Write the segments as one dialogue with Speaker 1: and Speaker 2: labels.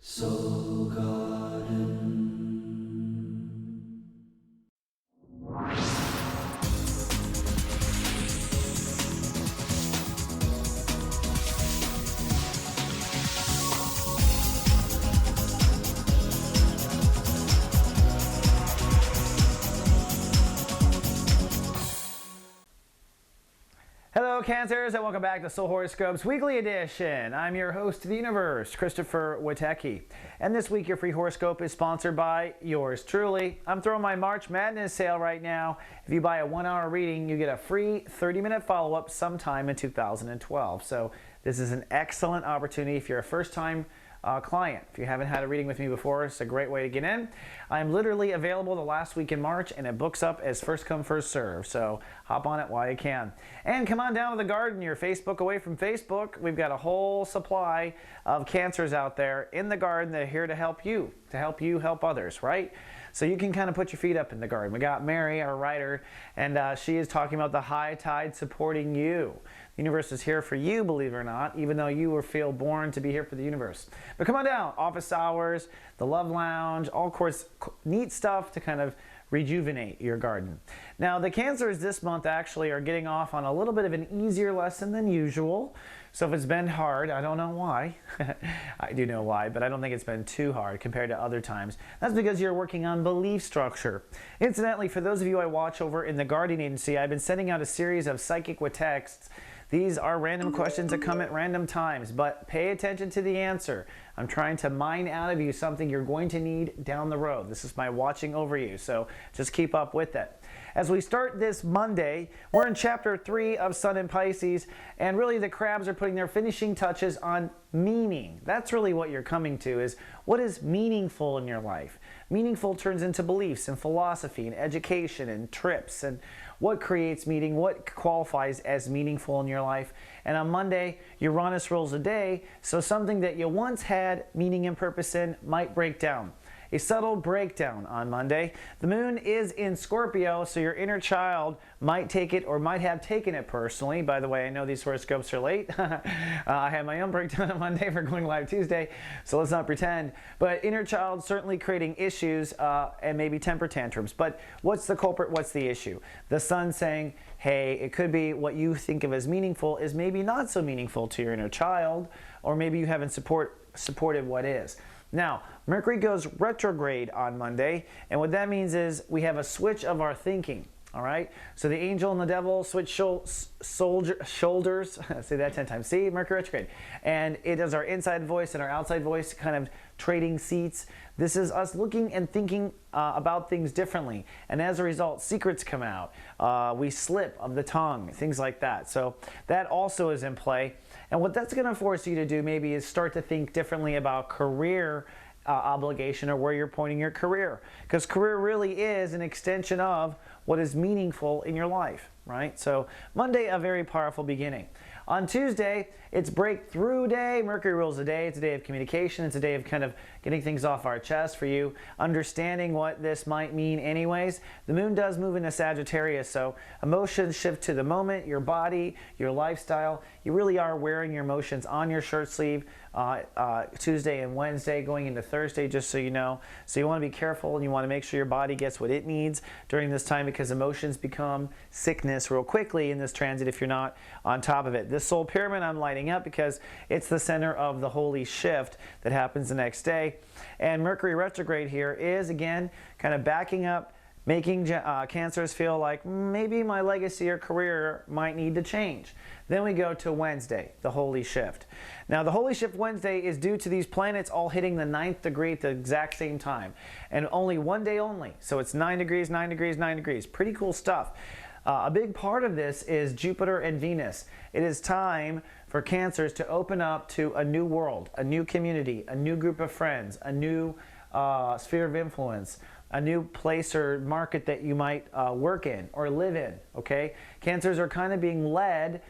Speaker 1: Soul Garden.
Speaker 2: Hello Cancers, and welcome back to Soul Horoscopes Weekly Edition. I'm your host of the universe, Christopher Witecki. And this week your free horoscope is sponsored by yours truly. I'm throwing my March Madness sale right now. If you buy a 1-hour reading, you get a free 30-minute follow-up sometime in 2012. So this is an excellent opportunity if you're a first-time client. If you haven't had a reading with me before, it's a great way to get in. I'm literally available the last week in March, and it books up as first come, first serve. So hop on it while you can. And come on down to the garden. You're Facebook away from Facebook. We've got a whole supply of Cancers out there in the garden that are here to help you help others, right? So you can kind of put your feet up in the garden. We got Mary, our writer, and she is talking about the high tide supporting you. The universe is here for you, believe it or not, even though you feel born to be here for the universe. But come on down, office hours, the love lounge, all course neat stuff to kind of rejuvenate your garden. Now, the Cancers this month actually are getting off on a little bit of an easier lesson than usual. So if it's been hard, I don't know why. I do know why, but I don't think it's been too hard compared to other times. That's because you're working on belief structure. Incidentally, for those of you I watch over in the Guardian Agency, I've been sending out a series of psychic with texts. These are random questions that come at random times, but pay attention to the answer. I'm trying to mine out of you something you're going to need down the road. This is my watching over you, so just keep up with it. As we start this Monday, we're in Chapter 3 of Sun in Pisces, and really the crabs are putting their finishing touches on meaning. That's really what you're coming to, is what is meaningful in your life. Meaningful turns into beliefs and philosophy and education and trips and what creates meaning, what qualifies as meaningful in your life. And on Monday, Uranus rules the day, so something that you once had meaning and purpose in might break down. A subtle breakdown on Monday. The moon is in Scorpio, so your inner child might take it or might have taken it personally. By the way, I know these horoscopes are late. I had my own breakdown on Monday for going live Tuesday, so let's not pretend. But inner child certainly creating issues and maybe temper tantrums. But what's the culprit? What's the issue? The sun saying, hey, it could be what you think of as meaningful is maybe not so meaningful to your inner child, or maybe you haven't supported what is. Now, Mercury goes retrograde on Monday, and what that means is we have a switch of our thinking, all right? So the angel and the devil switch shoulders, say that 10 times, see, Mercury retrograde. And it is our inside voice and our outside voice kind of trading seats. This is us looking and thinking about things differently, and as a result, secrets come out. We slip of the tongue, things like that. So that also is in play. And what that's going to force you to do maybe is start to think differently about career obligation or where you're pointing your career. Because career really is an extension of what is meaningful in your life, right? So Monday, a very powerful beginning. On Tuesday, it's breakthrough day. Mercury rules the day. It's a day of communication. It's a day of kind of getting things off our chest for you, understanding what this might mean anyways. The moon does move into Sagittarius, so emotions shift to the moment, your body, your lifestyle. You really are wearing your emotions on your shirt sleeve Tuesday and Wednesday, going into Thursday, just so you know. So you want to be careful, and you want to make sure your body gets what it needs during this time, because emotions become sickness real quickly in this transit if you're not on top of it. This soul pyramid I'm lighting up because it's the center of the holy shift that happens the next day. And Mercury retrograde here is, again, kind of backing up, making Cancers feel like maybe my legacy or career might need to change. Then we go to Wednesday, the holy shift. Now, the holy shift Wednesday is due to these planets all hitting the 9th degree at the exact same time, and only one day only. So it's 9 degrees, 9 degrees, 9 degrees. Pretty cool stuff. A big part of this is Jupiter and Venus. It is time for Cancers to open up to a new world, a new community, a new group of friends, a new sphere of influence, a new place or market that you might work in or live in, okay? Cancers are kind of being led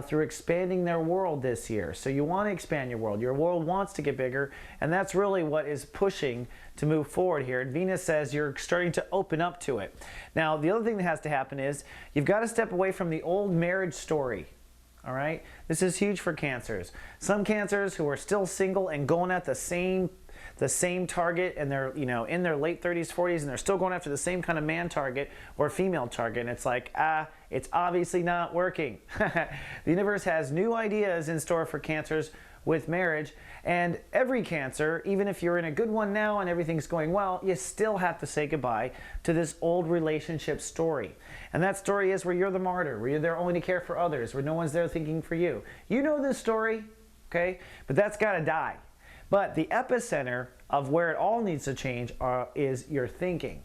Speaker 2: through expanding their world this year. So you want to expand your world. Your world wants to get bigger, and that's really what is pushing to move forward here. And Venus says you're starting to open up to it. Now, the other thing that has to happen is you've got to step away from the old marriage story. All right? This is huge for Cancers. Some Cancers who are still single and going at the same the same target and they're, in their late 30s, 40s, and they're still going after the same kind of man target or female target. And it's like, it's obviously not working. The universe has new ideas in store for cancers with marriage, and every Cancer, even if you're in a good one now and everything's going well, you still have to say goodbye to this old relationship story. And that story is where you're the martyr, where you're there only to care for others, where no one's there thinking for you. You know this story, okay? But that's got to die. But the epicenter of where it all needs to change is your thinking.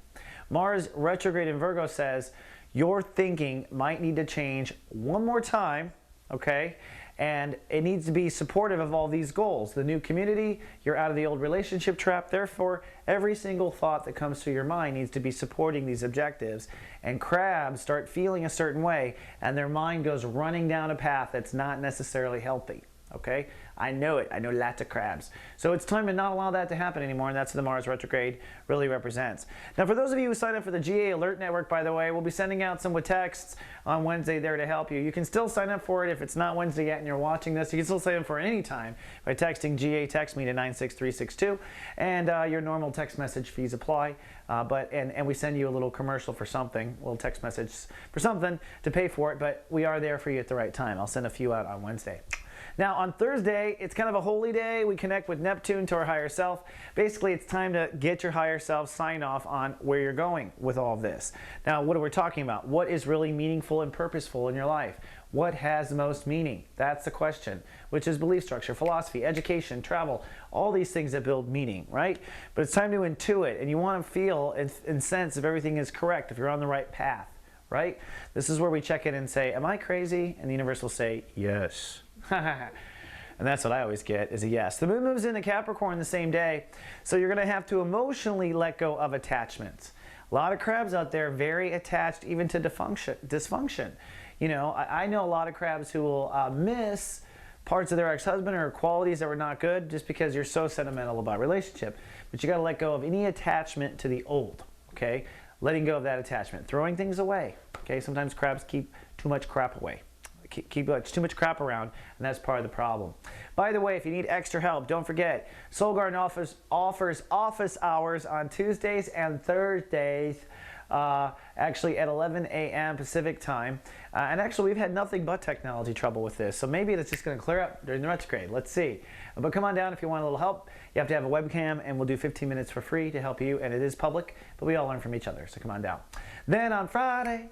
Speaker 2: Mars retrograde in Virgo says your thinking might need to change one more time, okay? And it needs to be supportive of all these goals. The new community, you're out of the old relationship trap. Therefore, every single thought that comes to your mind needs to be supporting these objectives. And crabs start feeling a certain way, and their mind goes running down a path that's not necessarily healthy. Okay? I know it. I know lots of crabs. So it's time to not allow that to happen anymore, and that's what the Mars retrograde really represents. Now, for those of you who sign up for the GA Alert Network, by the way, we'll be sending out some Witecks on Wednesday there to help you. You can still sign up for it if it's not Wednesday yet and you're watching this. You can still sign up for it any time by texting GA Text Me to 96362, and your normal text message fees apply. And we send you a little commercial for something, a little text message for something to pay for it, but we are there for you at the right time. I'll send a few out on Wednesday. Now, on Thursday, it's kind of a holy day. We connect with Neptune to our higher self. Basically, it's time to get your higher self sign off on where you're going with all of this. Now, what are we talking about? What is really meaningful and purposeful in your life? What has the most meaning? That's the question, which is belief structure, philosophy, education, travel, all these things that build meaning, right? But it's time to intuit, and you want to feel and sense if everything is correct, if you're on the right path, right? This is where we check in and say, am I crazy? And the universe will say, yes. And that's what I always get, is a yes. The moon moves into Capricorn the same day, so you're going to have to emotionally let go of attachments. A lot of crabs out there very attached even to dysfunction. I know a lot of crabs who will miss parts of their ex-husband or qualities that were not good just because you're so sentimental about relationship. But you got to let go of any attachment to the old, okay? Letting go of that attachment, throwing things away, okay? Sometimes crabs keep too much crap away. Keep too much crap around, and that's part of the problem. By the way, if you need extra help, don't forget, Soul Garden offers office hours on Tuesdays and Thursdays, actually at 11 a.m. Pacific time. And actually, we've had nothing but technology trouble with this, so maybe it's just going to clear up during the retrograde. Let's see. But come on down if you want a little help. You have to have a webcam, and we'll do 15 minutes for free to help you, and it is public, but we all learn from each other, so come on down. Then on Friday,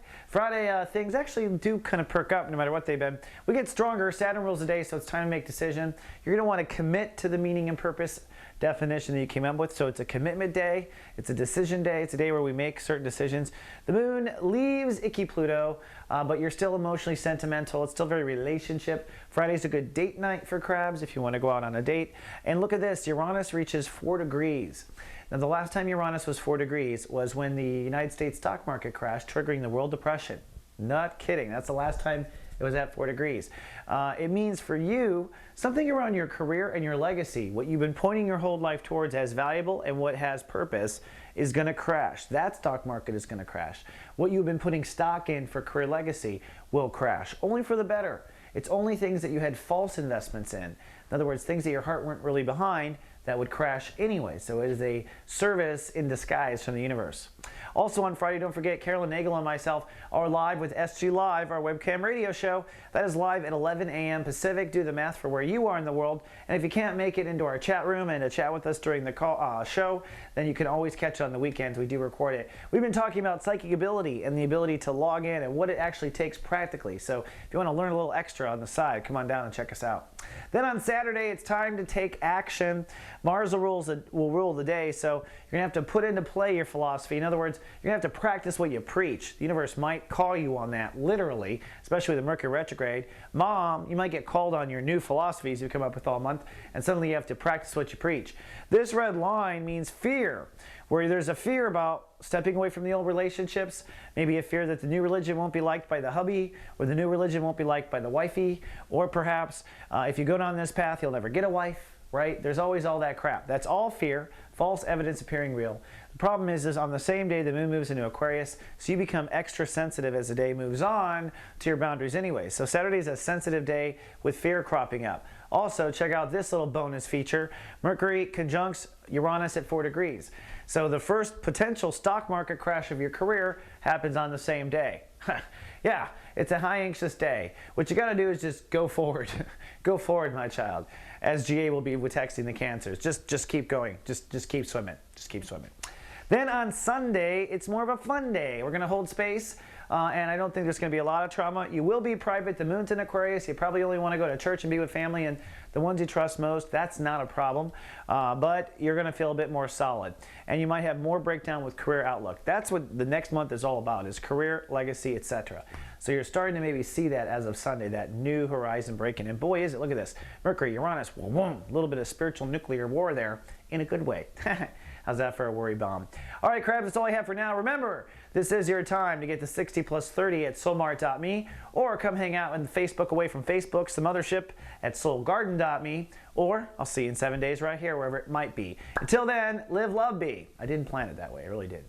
Speaker 2: things actually do kind of perk up no matter what they've been. We get stronger. Saturn rules the day, so it's time to make decision. You're going to want to commit to the meaning and purpose definition that you came up with. So it's a commitment day. It's a decision day. It's a day where we make certain decisions. The moon leaves icky Pluto, but you're still emotionally sentimental. It's still very relationship. Friday's a good date night for crabs if you want to go out on a date. And look at this. Uranus reaches 4 degrees. Now, the last time Uranus was 4 degrees was when the United States stock market crashed, triggering the World Depression. Not kidding. That's the last time it was at 4 degrees. It means for you, something around your career and your legacy, what you've been pointing your whole life towards as valuable and what has purpose, is going to crash. That stock market is going to crash. What you've been putting stock in for career legacy will crash, only for the better. It's only things that you had false investments in. In other words, things that your heart weren't really behind that would crash anyway. So it is a service in disguise from the universe. Also on Friday, don't forget, Carolyn Nagel and myself are live with SG Live, our webcam radio show. That is live at 11 a.m. Pacific. Do the math for where you are in the world. And if you can't make it into our chat room and to chat with us during the show, then you can always catch it on the weekends. We do record it. We've been talking about psychic ability and the ability to log in and what it actually takes practically. So if you want to learn a little extra on the side, come on down and check us out. Then on Saturday, it's time to take action. Mars will rule the day, so you're going to have to put into play your philosophy. In other words, you're going to have to practice what you preach. The universe might call you on that, literally, especially with the Mercury retrograde. Mom, you might get called on your new philosophies you come up with all month, and suddenly you have to practice what you preach. This red line means fear, where there's a fear about stepping away from the old relationships, maybe a fear that the new religion won't be liked by the hubby, or the new religion won't be liked by the wifey, or perhaps if you go down this path, you'll never get a wife, right? There's always all that crap. That's all fear, false evidence appearing real. The problem is on the same day the moon moves into Aquarius, so you become extra sensitive as the day moves on to your boundaries anyway. So Saturday is a sensitive day with fear cropping up. Also, check out this little bonus feature. Mercury conjuncts Uranus at 4 degrees. So the first potential stock market crash of your career happens on the same day. Yeah, it's a high anxious day. What you got to do is just go forward. Go forward, my child. As GA will be with texting the Cancers. Just keep going. Just keep swimming. Just keep swimming. Then on Sunday, it's more of a fun day. We're going to hold space, and I don't think there's going to be a lot of trauma. You will be private. The moon's in Aquarius. You probably only want to go to church and be with family and the ones you trust most. That's not a problem, but you're going to feel a bit more solid. And you might have more breakdown with career outlook. That's what the next month is all about, is career, legacy, etc. So you're starting to maybe see that as of Sunday, that new horizon breaking. And boy, is it, look at this. Mercury, Uranus, boom, a little bit of spiritual nuclear war there in a good way. How's that for a worry bomb? All right, Crabs, that's all I have for now. Remember, this is your time to get to 60 plus 30 at soulmart.me, or come hang out in Facebook away from Facebook, some mothership at soulgarden.me, or I'll see you in 7 days right here, wherever it might be. Until then, live, love, be. I didn't plan it that way. I really did.